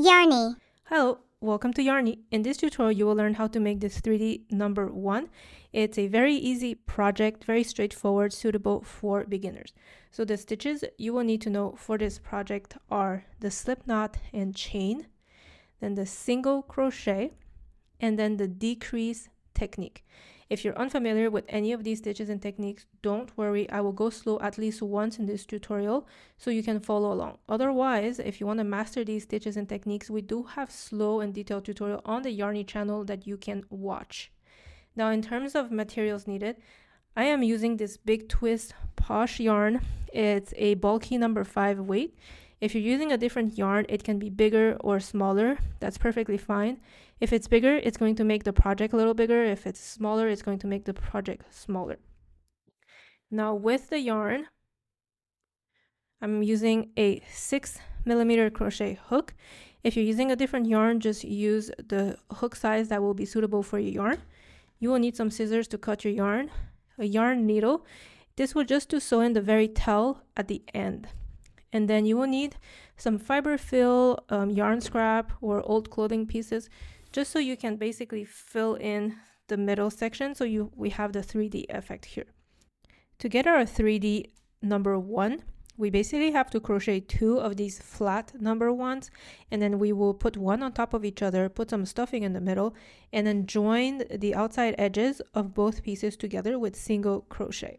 Yarrney. Hello, welcome to Yarrney. In this tutorial, you will learn how to make this 3D number 1. It's a very easy project, very straightforward, suitable for beginners. So the stitches you will need to know for this project are the slip knot and chain, then the single crochet, and then the decrease technique. If you're unfamiliar with any of these stitches and techniques, don't worry, I will go slow at least once in this tutorial so you can follow along. Otherwise, if you want to master these stitches and techniques, we do have slow and detailed tutorial on the Yarrney channel that you can watch. Now, in terms of materials needed, I am using this Big Twist Posh yarn. It's a bulky number 5 weight. If you're using a different yarn, it can be bigger or smaller. That's perfectly fine. If it's bigger, it's going to make the project a little bigger. If it's smaller, it's going to make the project smaller. Now with the yarn, I'm using a 6mm crochet hook. If you're using a different yarn, just use the hook size that will be suitable for your yarn. You will need some scissors to cut your yarn, a yarn needle. This will just to sew in the very tail at the end. And then you will need some fiber fill, yarn scrap, or old clothing pieces, just so you can basically fill in the middle section so we have the 3D effect here. To get our 3D number 1, we basically have to crochet 2 of these flat number 1s, and then we will put one on top of each other, put some stuffing in the middle, and then join the outside edges of both pieces together with single crochet.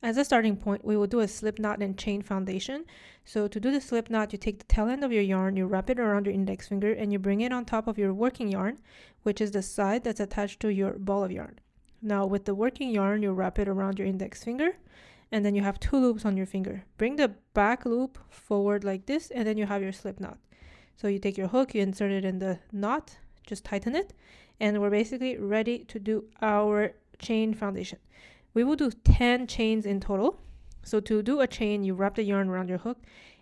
As a starting point, we will do a slip knot and chain foundation. So to do the slip knot, you take the tail end of your yarn, you wrap it around your index finger, and you bring it on top of your working yarn, which is the side that's attached to your ball of yarn. Now with the working yarn, you wrap it around your index finger, and then you have 2 loops on your finger. Bring the back loop forward like this, and then you have your slip knot. So you take your hook, you insert it in the knot, just tighten it, and we're basically ready to do our chain foundation. We will do 10 chains in total. So to do a chain, you wrap the yarn around your hook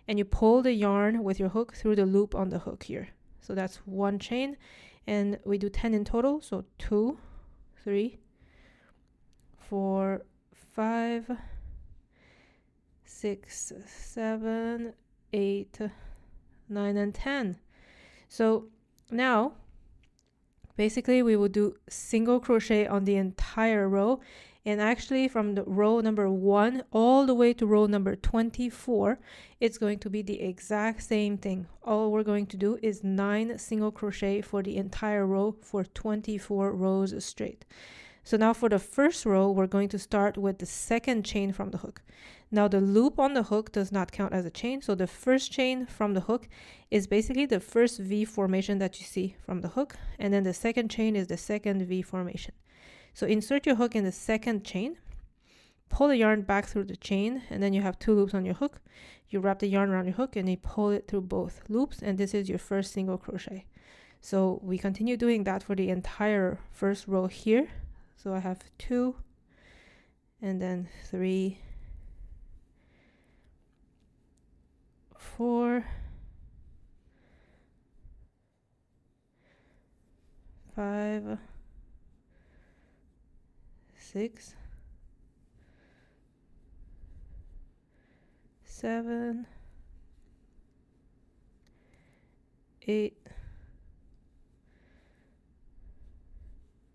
and you pull the yarn with your hook through the loop on the hook here. So that's 1 chain, and we do 10 in total. So 2, 3, 4, 5, 6, 7, 8, 9, and 10. So now basically we will do single crochet on the entire row. And actually from the row number 1 all the way to row number 24, it's going to be the exact same thing. All we're going to do is 9 single crochet for the entire row for 24 rows straight. So now for the first row, we're going to start with the second chain from the hook. Now the loop on the hook does not count as a chain. So the first chain from the hook is basically the first V formation that you see from the hook. And then the second chain is the second V formation. So insert your hook in the second chain, pull the yarn back through the chain, and then you have 2 loops on your hook. You wrap the yarn around your hook and you pull it through both loops, and this is your first single crochet. So we continue doing that for the entire first row here. So I have 2, and then 3, 4, 5, 6, 7, 8,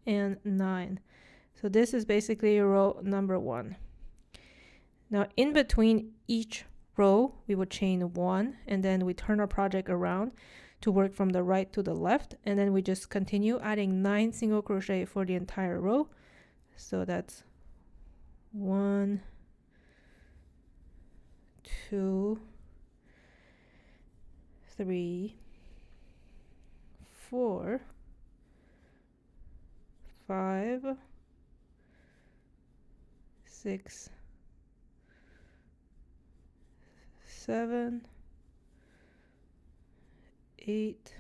and 9. So this is basically row number 1. Now in between each row, we will chain 1, and then we turn our project around to work from the right to the left, and then we just continue adding 9 single crochet for the entire row. So that's 1, 2, 3, 4, 5, 6, 7, 8,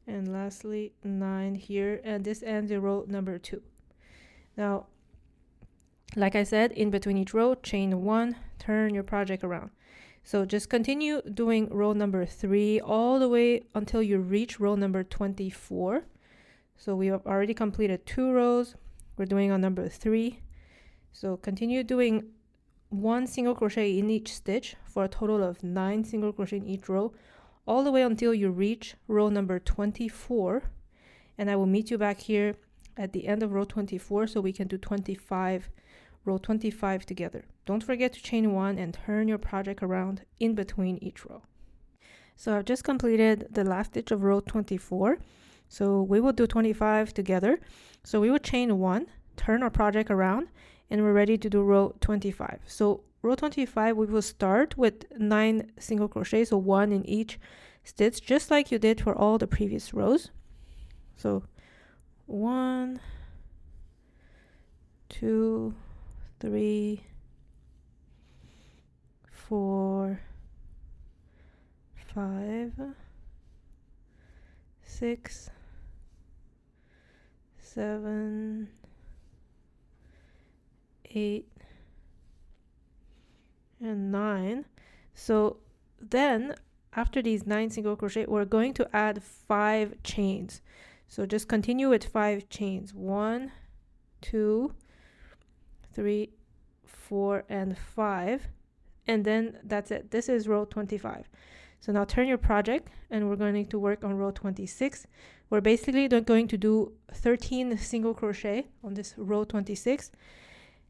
and lastly 9 here, and this ends your row number 2. Now, like I said, in between each row, chain 1, turn your project around. So just continue doing row number 3 all the way until you reach row number 24. So we have already completed 2 rows. We're doing on number 3. So continue doing 1 single crochet in each stitch for a total of 9 single crochet in each row, all the way until you reach row number 24. And I will meet you back here at the end of row 24 so we can do row 25 together. Don't forget to chain 1 and turn your project around in between each row. So I've just completed the last stitch of row 24. So we will do 25 together. So we will chain 1, turn our project around, and we're ready to do row 25. So row 25, we will start with 9 single crochet, so 1 in each stitch, just like you did for all the previous rows. So 1, 2, 3, 4, 5, 6, 7, 8, and 9. So then after these 9 single crochet, we're going to add 5 chains. So just continue with 5 chains. 1, 2, 3, 4, and 5. And then that's it. This is row 25. So now turn your project and we're going to work on row 26. We're basically going to do 13 single crochet on this row 26.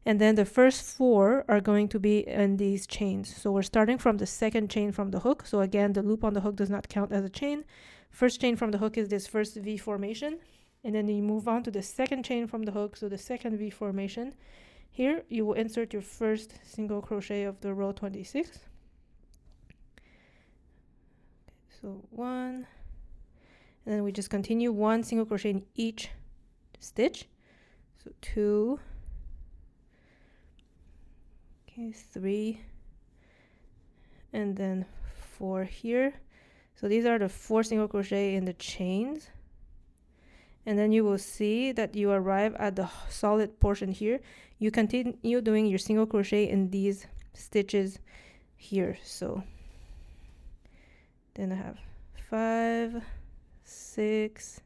And then the first 4 are going to be in these chains. So we're starting from the second chain from the hook. So again, the loop on the hook does not count as a chain. First chain from the hook is this first V formation. And then you move on to the second chain from the hook. So the second V formation. Here you will insert your first single crochet of the row 26. So 1. And then we just continue 1 single crochet in each stitch. So 2. 3, and then 4 here. So these are the 4 single crochet in the chains, and then you will see that you arrive at the solid portion here. You continue doing your single crochet in these stitches here. So then I have 5, 6,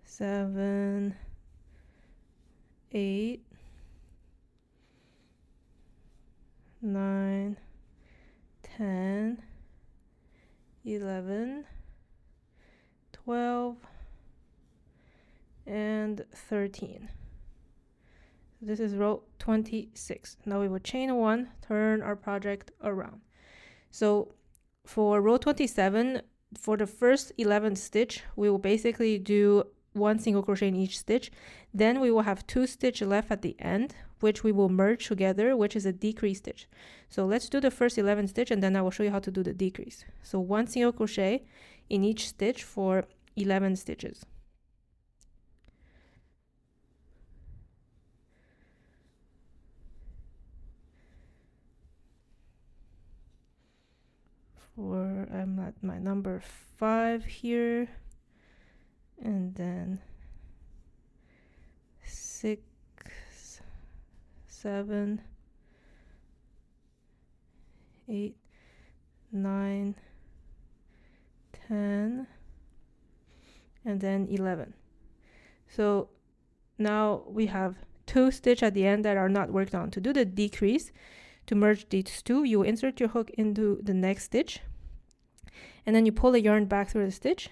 7, 8, 9, 10, 11, 12, and 13. This is row 26. Now we will chain 1, turn our project around. So for row 27, for the first 11 stitch, we will basically do 1 single crochet in each stitch. Then we will have 2 stitches left at the end, which we will merge together, which is a decrease stitch. So let's do the first 11 stitch and then I will show you how to do the decrease. So 1 single crochet in each stitch for 11 stitches. I'm at my number 5 here, and then 6, 7, 8, 9, 10, and then 11. So now we have 2 stitches at the end that are not worked on. To do the decrease, to merge these 2, you insert your hook into the next stitch, and then you pull the yarn back through the stitch,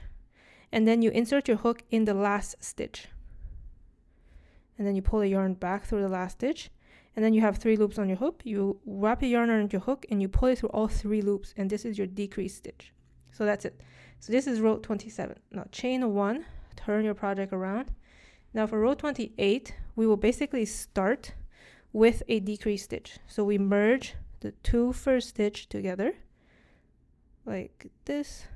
and then you insert your hook in the last stitch, and then you pull the yarn back through the last stitch, and then you have 3 loops on your hook. You wrap your yarn around your hook and you pull it through all 3 loops, and this is your decrease stitch. So that's it. So this is row 27. Now chain 1, turn your project around. Now for row 28, we will basically start with a decrease stitch. So we merge the 2 first stitch together like this.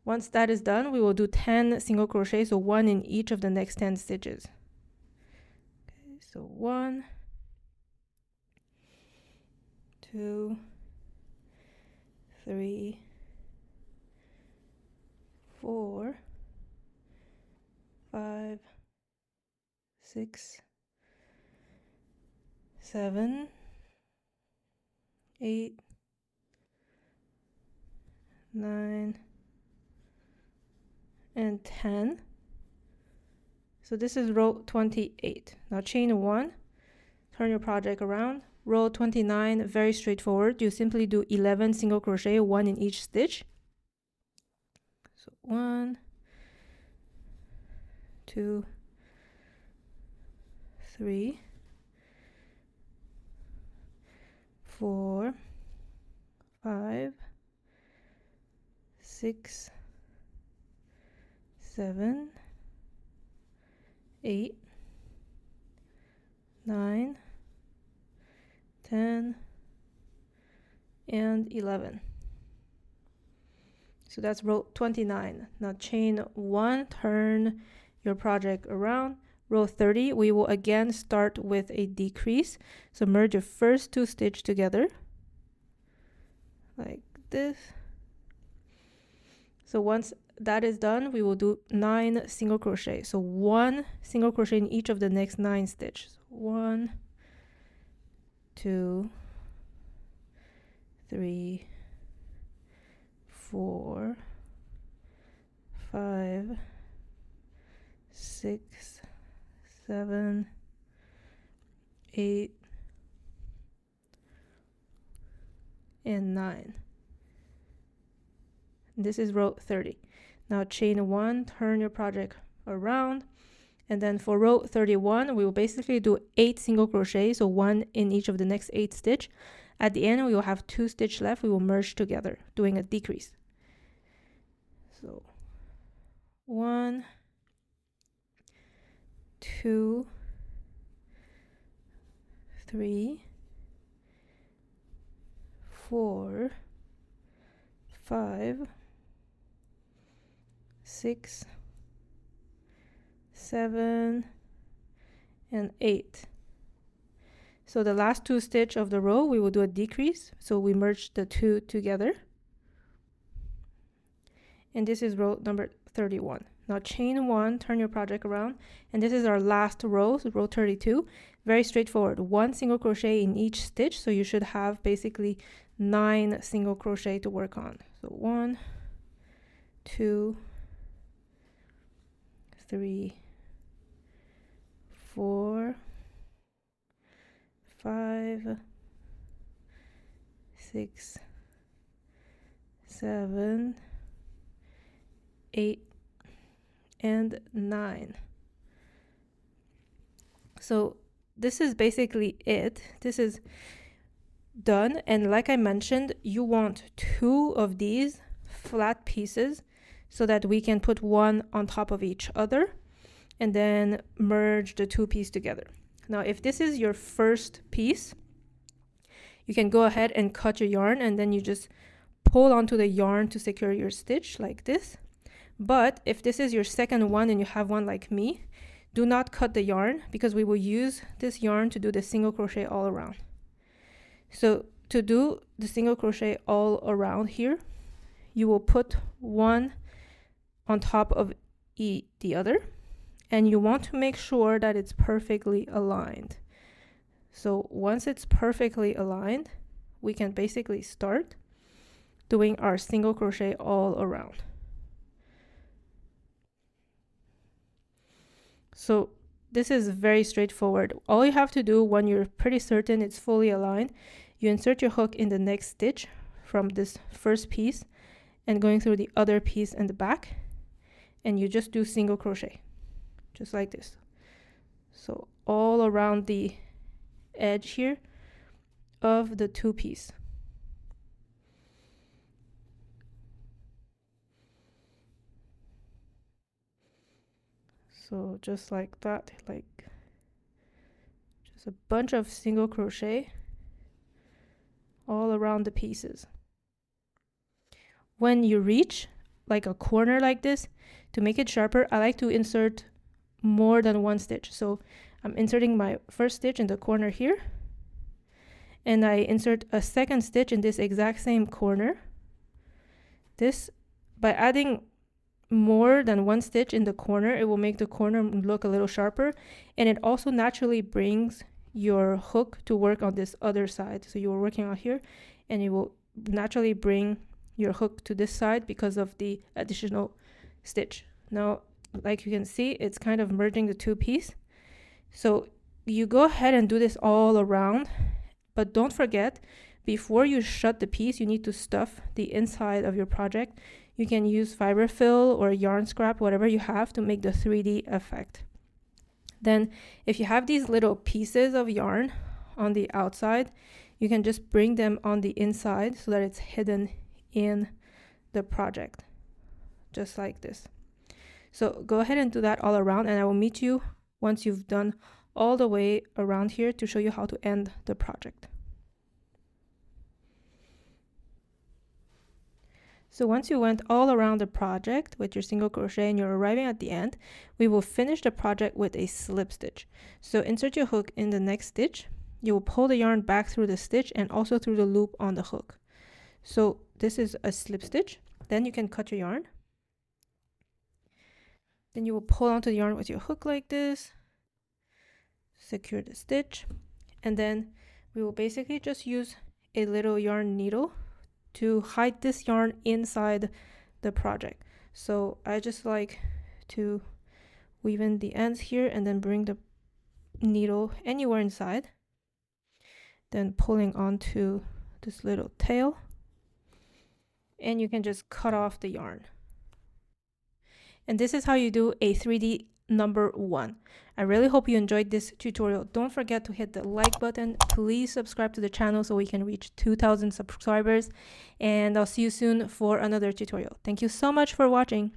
Once that is done, we will do 10 single crochet, so 1 in each of the next 10 stitches. Okay, so 1, 2, 3, 4, 5, 6, 7, 8, 9, and 10. So this is row 28. Now chain 1, turn your project around. Row 29, very straightforward. You simply do 11 single crochet, 1 in each stitch. So 1, 2, 3, 4, 5, 6, 7, 8, 9, 10, and 11. So that's row 29. Now chain 1, turn your project around. Row 30, we will again start with a decrease. So merge your first 2 stitches together like this. So once that is done, we will do 9 single crochet. So 1 single crochet in each of the next 9 stitches. 1, 2, 3, 4, 5, 6, 7, 8, and 9. This is row 30. Now chain 1, turn your project around, and then for row 31 we will basically do 8 single crochet, so 1 in each of the next 8 stitch. At the end we will have 2 stitches left. We will merge together doing a decrease. So 1, 2, 3, 4, 5, 6, 7, and 8. So the last 2 stitches of the row we will do a decrease, so we merge the 2 together, and this is row number 31. Now chain 1, turn your project around, and this is our last row, so row 32. Very straightforward, 1 single crochet in each stitch, so you should have basically 9 single crochet to work on. So 1, 2, 3, 4, 5, 6, 7, 8, and 9. So this is basically it. This is done, and like I mentioned, you want 2 of these flat pieces so that we can put one on top of each other and then merge the 2 pieces together. Now if this is your first piece, you can go ahead and cut your yarn, and then you just pull onto the yarn to secure your stitch like this. But if this is your second one and you have one like me, do not cut the yarn, because we will use this yarn to do the single crochet all around. So to do the single crochet all around here, you will put one on top of the other, and you want to make sure that it's perfectly aligned. So once it's perfectly aligned, we can basically start doing our single crochet all around. So this is very straightforward. All you have to do when you're pretty certain it's fully aligned, you insert your hook in the next stitch from this first piece and going through the other piece in the back, and you just do single crochet just like this. So all around the edge here of the 2 piece. So just like that, like just a bunch of single crochet all around the pieces. When you reach like a corner like this, to make it sharper, I like to insert more than 1 stitch. So I'm inserting my first stitch in the corner here, and I insert a second stitch in this exact same corner. This, by adding more than 1 stitch in the corner, it will make the corner look a little sharper, and it also naturally brings your hook to work on this other side. So you are working out here, and it will naturally bring your hook to this side because of the additional stitch. Now like you can see, it's kind of merging the two pieces. So you go ahead and do this all around, but don't forget, before you shut the piece, you need to stuff the inside of your project. You can use fiber fill or yarn scrap, whatever you have, to make the 3D effect. Then if you have these little pieces of yarn on the outside, you can just bring them on the inside so that it's hidden in the project, just like this. So go ahead and do that all around, and I will meet you once you've done all the way around here to show you how to end the project. So once you went all around the project with your single crochet and you're arriving at the end, we will finish the project with a slip stitch. So insert your hook in the next stitch. You will pull the yarn back through the stitch and also through the loop on the hook. So this is a slip stitch. Then you can cut your yarn. Then you will pull onto the yarn with your hook like this. Secure the stitch. And then we will basically just use a little yarn needle to hide this yarn inside the project. So I just like to weave in the ends here and then bring the needle anywhere inside, then pulling onto this little tail, and you can just cut off the yarn. And this is how you do a 3D number 1. I really hope you enjoyed this tutorial. Don't forget to hit the like button. Please subscribe to the channel so we can reach 2,000 subscribers. And I'll see you soon for another tutorial. Thank you so much for watching.